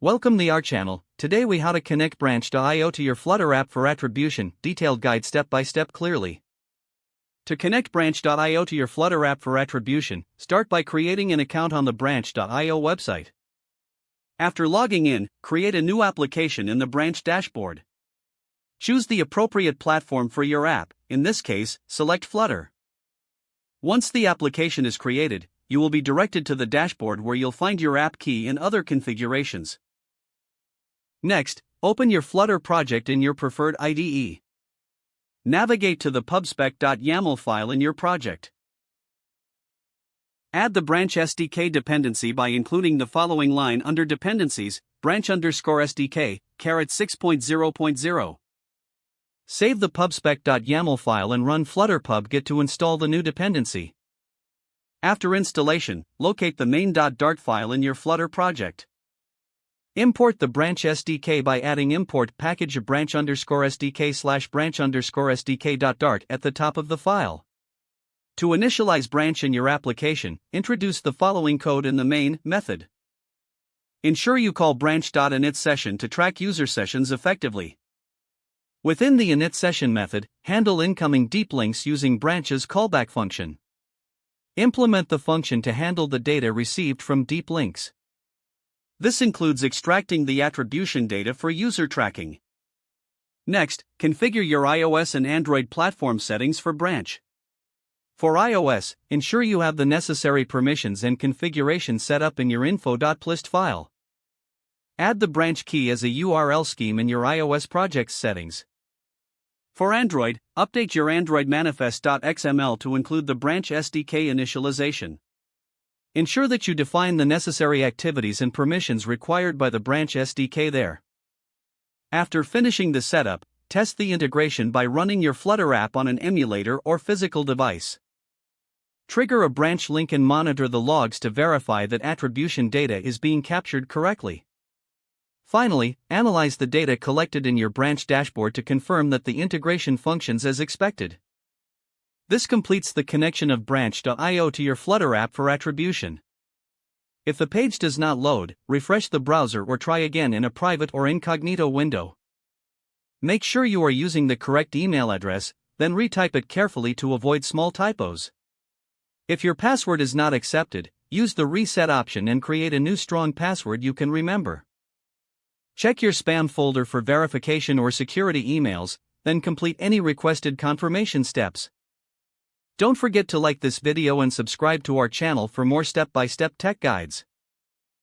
Welcome to our channel. Today we how to connect branch.io to your Flutter app for attribution, detailed guide step by step clearly. To connect branch.io to your Flutter app for attribution, start by creating an account on the branch.io website. After logging in, create a new application in the branch dashboard. Choose the appropriate platform for your app, in this case, select Flutter. Once the application is created, you will be directed to the dashboard where you'll find your app key and other configurations. Next, open your Flutter project in your preferred IDE. Navigate to the pubspec.yaml file in your project. Add the branch SDK dependency by including the following line under dependencies, branch_SDK, 6.0.0. Save the pubspec.yaml file and run Flutter pub-get to install the new dependency. After installation, locate the main.dart file in your Flutter project. Import the branch SDK by adding import package branch_SDK/branch_SDK.dart at the top of the file. To initialize branch in your application, introduce the following code in the main method. Ensure you call branch.init session to track user sessions effectively. Within the init session method, handle incoming deep links using branch's callback function. Implement the function to handle the data received from deep links. This includes extracting the attribution data for user tracking. Next, configure your iOS and Android platform settings for branch. For iOS, ensure you have the necessary permissions and configuration set up in your info.plist file. Add the branch key as a URL scheme in your iOS project's settings. For Android, update your Android manifest.xml to include the branch SDK initialization. Ensure that you define the necessary activities and permissions required by the branch SDK there. After finishing the setup, test the integration by running your Flutter app on an emulator or physical device. Trigger a branch link and monitor the logs to verify that attribution data is being captured correctly. Finally, analyze the data collected in your branch dashboard to confirm that the integration functions as expected. This completes the connection of branch.io to your Flutter app for attribution. If the page does not load, refresh the browser or try again in a private or incognito window. Make sure you are using the correct email address, then retype it carefully to avoid small typos. If your password is not accepted, use the reset option and create a new strong password you can remember. Check your spam folder for verification or security emails, then complete any requested confirmation steps. Don't forget to like this video and subscribe to our channel for more step-by-step tech guides.